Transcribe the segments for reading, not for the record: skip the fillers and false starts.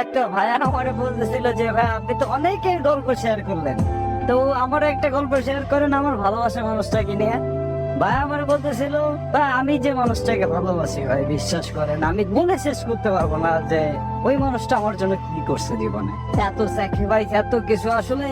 একটা ভাইয়া আমারে বলতেছিল যে ভাই আপনি তো অনেকের গল্প শেয়ার করলেন, তো আমার একটা গল্প শেয়ার করেন আমার ভালোবাসার মানুষটাকে নিয়ে। ভাই আমার বলতেছিল ভাই আমি যে মানুষটাকে ভালোবাসি ভাই বিশ্বাস করেন আমি বলে শেষ করতে পারবো না যে ওই মানুষটা আমার জন্য কি করছে জীবনে, এত স্যাক্রিফাইস এত কিছু। আসলে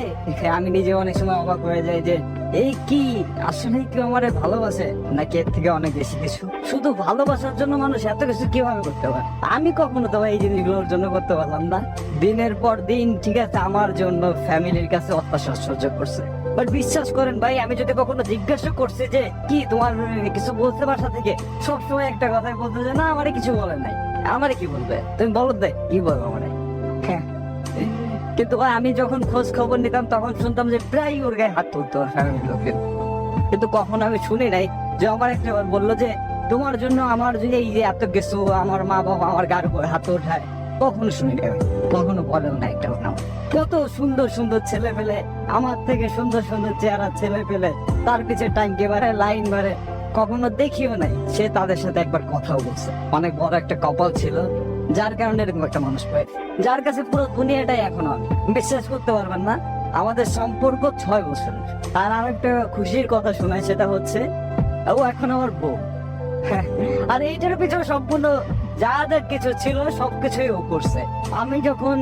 আমি নিজে অনেক সময় অবাক হয়ে যাই যে এই কি আসলে কেউ আমারে ভালোবাসে নাকি এর থেকে অনেক বেশি কিছু। শুধু ভালোবাসার জন্য মানুষ এত কিছু কিভাবে করতে পারে? আমি কখনো তো ভাই এই জিনিসগুলোর জন্য করতে পারলাম না। দিনের পর দিন ঠিক আছে আমার জন্য ফ্যামিলির কাছে অত্যাচার সহ্য করছে, বাট বিশ্বাস করেন ভাই আমি যদি কখনো জিজ্ঞাসা করছি যে কি তোমার কিছু বলতে বাসা থেকে, সবসময় একটা কথাই বলতে যে না আমারে কিছু বলে নাই। আমারে কি বলবে? তুমি বলো দে কি বলবো আমারে। হ্যাঁ, কিন্তু ভাই আমি যখন খোঁজ খবর নিতাম তখন শুনতাম যে প্রায় ওর গায়ে হাত তুলতো ওর ফ্যামিলির লোকের, কিন্তু কখনো আমি শুনি নাই যে আমার একটা বললো যে তোমার জন্য আমার যে এই যে এত কিছু আমার মা বাবা আমার গার উপরে হাত ওঠায়, কখনো শুনি নাই, কখনো বলেন না একটা নাম। কত সুন্দর সুন্দর ছেলে পেলে, আমার থেকে সুন্দর সুন্দর চেহারা ছেলে পেলে তার পিছে টাইমকে বাড়ে লাইন বাড়ে, কখনো দেখিও নাই সে তাদের সাথে একবার কথাও বলছে। অনেক বড় একটা কপাল ছিল যার কারণে এরকম একটা মানুষ পায়, যার কাছে পুরো দুনিয়াটাই এখনো। বিশ্বাস করতে পারবেন না আমাদের সম্পর্ক 6 বছর। আর আরেকটা খুশির কথা শোনায় সেটা হচ্ছে ও এখন আমার বউ। আর এইটার পিছনে সম্পূর্ণ যা যা কিছু ছিল সবকিছুই ও করছে। আমি যখন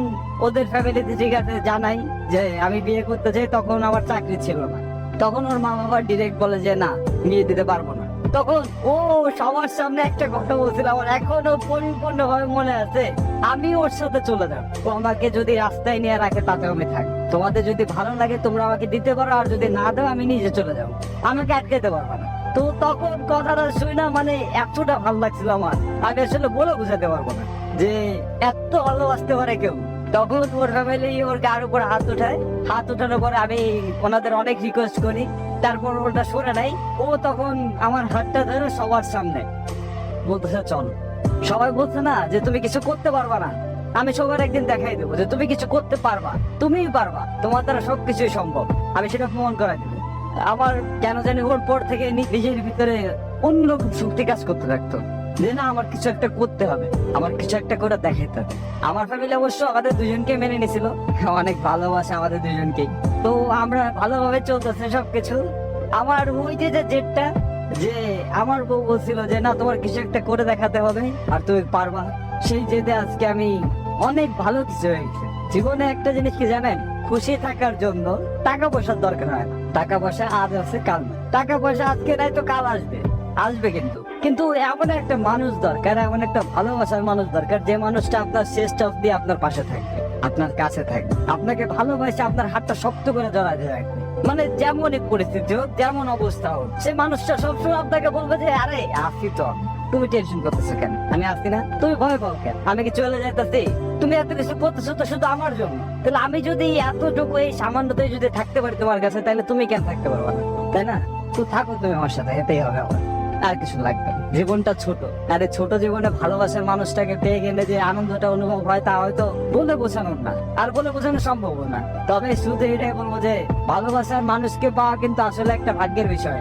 ওদের ফ্যামিলিতে ঠিক আছে জানাই যে আমি বিয়ে করতে চাই, তখন আমার চাকরি ছিল না, তখন ওর মা বাবা ডিরেক্ট বলে যে না বিয়ে দিতে পারবো না। তখন ও সবার সামনে একটা কথা বলছিল আমার এখনো পরিপূর্ণ ভাবে মনে আছে, আমি ওর সাথে চলে যাব, ও আমাকে যদি রাস্তায় নিয়ে রাখে তাতে আমি থাকি, তোমাদের যদি ভালো লাগে তোমরা আমাকে দিতে পারো, আর যদি না দাও আমি নিজে চলে যাবো, আমাকে আটকাতে পারবে না। তো তখন কথাটা শুই না মানে এতটা ভালো লাগছিল আমার, আমি আসলে বলে বুঝাতে পারবো না যে এত ভালোবাসতে পারে কেউ। তখন ওর ফ্যামিলি ওর গার উপর হাত উঠায়, হাত উঠানোর পরে আমি ওনাদের অনেক রিকোয়েস্ট করি, তারপর ওটা শুনে নাই। ও তখন আমার হাতটা ধরে সবার সামনে বলতেছে চল। সবাই বলছে না যে তুমি কিছু করতে পারবা না, আমি সবার একদিন দেখাই দেবো যে তুমি কিছু করতে পারবা, তুমিই পারবা, তোমার দ্বারা সবকিছুই সম্ভব, আমি সেটা প্রমাণ করাই দেবো। আমার কেন জানি ওর পর থেকে নিজের ভিতরে অন্যরকম শক্তি কাজ করতে থাকতো যে না আমার কিছু একটা করতে হবে, আমার কিছু একটা করে দেখাইতে হবে। আমার ফ্যামিলি অবশ্য আমাদের দুজনকে মেনে নিয়েছিল, অনেক ভালোবাসে আমাদের দুজনকেই, তো আমরা ভালোভাবে চলতেছে সবকিছু। আমার ওই যে জেদটা যে আমার বউ বলছিল যে না তোমার কিছু একটা করে দেখাতে হবে আর তুমি পারবা, সেই জেদে আজকে আমি অনেক ভালো কিছু হয়েছে জীবনে। একটা জিনিস কি জানেন, খুশি থাকার জন্য টাকা পয়সার দরকার হয় না। টাকা পয়সা আজ আছে কাল না, টাকা পয়সা আজকে নাই তো কাল আসবে, আসবে কিন্তু কিন্তু এমন একটা মানুষ দরকার, এমন একটা ভালোবাসার মানুষ দরকার যে মানুষটা আপনার শেষটা অব্দি আপনার পাশে থাকবে, আপনার কাছে থাকবে, আপনাকে ভালোবাসে আপনার হাতটা শক্ত করে জড়াতে রাখবে। মানে যেমনই পরিস্থিতি হোক যেমন অবস্থা হোক সে মানুষটা সবসময় আপনাকে বলবে যে আরে আসি তো, তুমি টেনশন করতেছো কেন, আমি আসি না, তুমি ভয় পাও কেন, আমি কি চলে যাইতেছি, তুমি এত কিছু করতেছো তো শুধু আমার জন্য, তাহলে আমি যদি এতটুকু এই সামান্যতায় যদি থাকতে পারি তোমার কাছে তাহলে তুমি কেন থাকতে পারবে না, তাই না? তো থাকো তুমি আমার সাথে, এটাই হবে আমার, আর কিছু লাগবে না। জীবনটা ছোট, আর এই ছোট জীবনে ভালোবাসার মানুষটাকে পেয়ে গেলে যে আনন্দটা অনুভব হয় তা হয়তো বলে বোঝানোর না, আর বলে বোঝানো সম্ভব না। তবে শুধু এটাই বলবো যে ভালোবাসার মানুষকে পাওয়া কিন্তু আসলে একটা ভাগ্যের বিষয়।